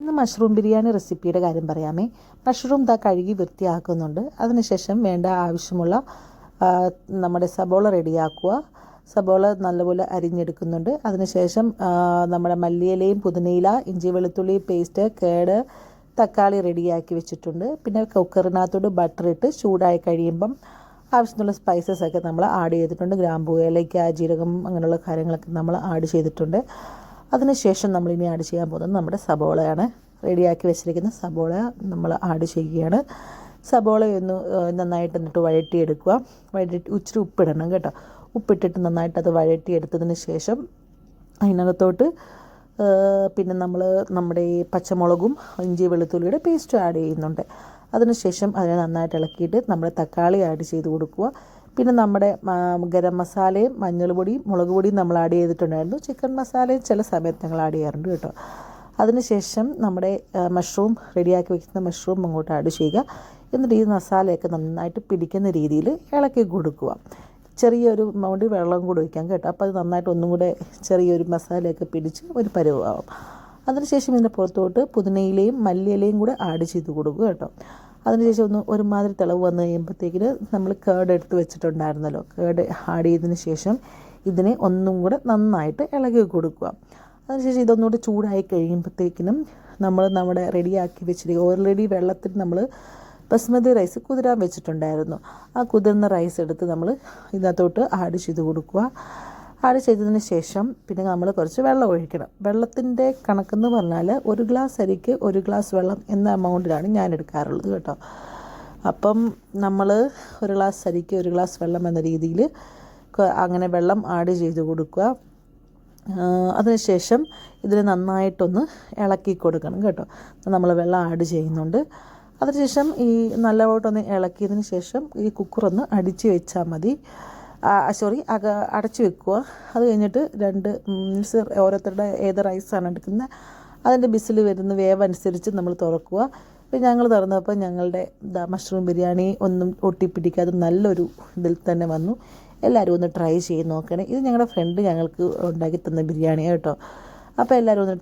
ഇന്ന് മഷ്റൂം ബിരിയാണി റെസിപ്പിയുടെ കാര്യം പറയാമേ. മഷ്റൂം കഴുകി വൃത്തിയാക്കുന്നുണ്ട്. അതിനുശേഷം വേണ്ട ആവശ്യമുള്ള നമ്മുടെ സബോള റെഡിയാക്കുക. സബോള നല്ലപോലെ അരിഞ്ഞെടുക്കുന്നുണ്ട്. അതിനുശേഷം നമ്മുടെ മല്ലിയിലയും പുതിനയില, ഇഞ്ചി വെളുത്തുള്ളി പേസ്റ്റ്, കേട്, തക്കാളി റെഡിയാക്കി വെച്ചിട്ടുണ്ട്. പിന്നെ കുക്കറിനകത്തോട്ട് ബട്ടർ ഇട്ട് ചൂടായി കഴിയുമ്പം ആവശ്യമുള്ള സ്പൈസസ് ഒക്കെ നമ്മൾ ആഡ് ചെയ്തിട്ടുണ്ട്. ഗ്രാമ്പൂ, ഏലയ്ക്ക, ജീരകം അങ്ങനെയുള്ള കാര്യങ്ങളൊക്കെ നമ്മൾ ആഡ് ചെയ്തിട്ടുണ്ട്. അതിനുശേഷം നമ്മളിനി ആഡ് ചെയ്യാൻ പോകുന്നത് നമ്മുടെ സബോളയാണ്. റെഡിയാക്കി വെച്ചിരിക്കുന്ന സബോള നമ്മൾ ആഡ് ചെയ്യുകയാണ്. സബോളയൊന്ന് നന്നായിട്ട് എന്നിട്ട് വഴറ്റിയെടുക്കുക. ഇച്ചിരി ഉപ്പിടണം കേട്ടോ. ഉപ്പിട്ടിട്ട് നന്നായിട്ട് അത് വഴറ്റിയെടുത്തതിന് ശേഷം അതിനകത്തോട്ട് പിന്നെ നമ്മുടെ ഈ പച്ചമുളകും ഇഞ്ചി വെളുത്തുള്ളിയുടെ പേസ്റ്റും ആഡ് ചെയ്യുന്നുണ്ട്. അതിനുശേഷം അതിനെ നന്നായിട്ട് ഇളക്കിയിട്ട് നമ്മൾ തക്കാളി ആഡ് ചെയ്ത് കൊടുക്കുക. പിന്നെ നമ്മുടെ ഗരം മസാലയും മഞ്ഞൾ പൊടിയും മുളക് പൊടിയും നമ്മൾ ആഡ് ചെയ്തിട്ടുണ്ടായിരുന്നു. ചിക്കൻ മസാലയും ചില സമയത്ത് ഞങ്ങൾ ആഡ് ചെയ്യാറുണ്ട് കേട്ടോ. അതിനുശേഷം നമ്മുടെ മഷ്റൂം റെഡിയാക്കി വയ്ക്കുന്ന മഷ്റൂം അങ്ങോട്ട് ആഡ് ചെയ്യുക. എന്നിട്ട് ഈ മസാലയൊക്കെ നന്നായിട്ട് പിടിക്കുന്ന രീതിയിൽ ഇളക്കി കൊടുക്കുക. ചെറിയൊരു മൗണ്ട് വെള്ളം കൂടി ഒഴിക്കാം കേട്ടോ. അപ്പോൾ അത് നന്നായിട്ട് ഒന്നും കൂടെ ചെറിയൊരു മസാലയൊക്കെ പിടിച്ച് ഒരു പരുവാകും. അതിനുശേഷം ഇതിൻ്റെ പുറത്തോട്ട് പുതിനയിലയും മല്ലിയിലയും കൂടെ ആഡ് ചെയ്ത് കൊടുക്കുക കേട്ടോ. അതിനുശേഷം ഒരുമാതിരി തിളവ് വന്നു കഴിയുമ്പോഴത്തേക്കിന് നമ്മൾ കേട് എടുത്ത് വെച്ചിട്ടുണ്ടായിരുന്നല്ലോ. കേട് ആഡ് ചെയ്തതിന് ശേഷം ഇതിനെ ഒന്നും കൂടെ നന്നായിട്ട് ഇളകി കൊടുക്കുക. അതിനുശേഷം ഇതൊന്നുകൂടി ചൂടായി കഴിയുമ്പോഴത്തേക്കിനും നമ്മുടെ റെഡിയാക്കി വെച്ചിട്ട് ഓൾറെഡി വെള്ളത്തിൽ നമ്മൾ ബസ്മതി റൈസ് കുതിരാൻ വെച്ചിട്ടുണ്ടായിരുന്നു. ആ കുതിർന്ന റൈസ് എടുത്ത് നമ്മൾ ഇതിനകത്തോട്ട് ആഡ് ചെയ്ത് കൊടുക്കുക. ആഡ് ചെയ്തതിന് ശേഷം പിന്നെ നമ്മൾ കുറച്ച് വെള്ളം ഒഴിക്കണം. വെള്ളത്തിൻ്റെ കണക്കെന്ന് പറഞ്ഞാൽ 1 ഗ്ലാസ് അരിക്ക് 1 ഗ്ലാസ് വെള്ളം എന്ന എമൗണ്ടിലാണ് ഞാൻ എടുക്കാറുള്ളത് കേട്ടോ. അപ്പം നമ്മൾ 1 ഗ്ലാസ് അരിക്ക് 1 ഗ്ലാസ് വെള്ളം എന്ന രീതിയിൽ അങ്ങനെ വെള്ളം ആഡ് ചെയ്ത് കൊടുക്കുക. അതിനുശേഷം ഇതിന് നന്നായിട്ടൊന്ന് ഇളക്കി കൊടുക്കണം കേട്ടോ. നമ്മൾ വെള്ളം ആഡ് ചെയ്യുന്നുണ്ട്. അതിനുശേഷം ഈ നല്ലതായിട്ടൊന്ന് ഇളക്കിയതിന് ശേഷം ഈ കുക്കറൊന്ന് അടിച്ച് വെച്ചാൽ മതി. അടച്ചു വെക്കുക. അത് കഴിഞ്ഞിട്ട് 2 മീൻസ് ഓരോരുത്തരുടെ ഏത് റൈസാണ് എടുക്കുന്നത് അതിൻ്റെ ബിസിൽ വരുന്ന വേവ് അനുസരിച്ച് നമ്മൾ തുറക്കുക. അപ്പോൾ ഞങ്ങൾ തുറന്നപ്പോൾ ഞങ്ങളുടെ മഷ്റൂം ബിരിയാണി ഒന്നും ഒട്ടിപ്പിടിക്കാതെ നല്ലൊരു ഇതിൽ തന്നെ വന്നു. എല്ലാവരും ഒന്ന് ട്രൈ ചെയ്ത് നോക്കണേ. ഇത് ഞങ്ങളുടെ ഫ്രണ്ട് ഞങ്ങൾക്ക് ഉണ്ടാക്കി തന്ന ബിരിയാണി കേട്ടോ. അപ്പോൾ എല്ലാവരും ഒന്ന്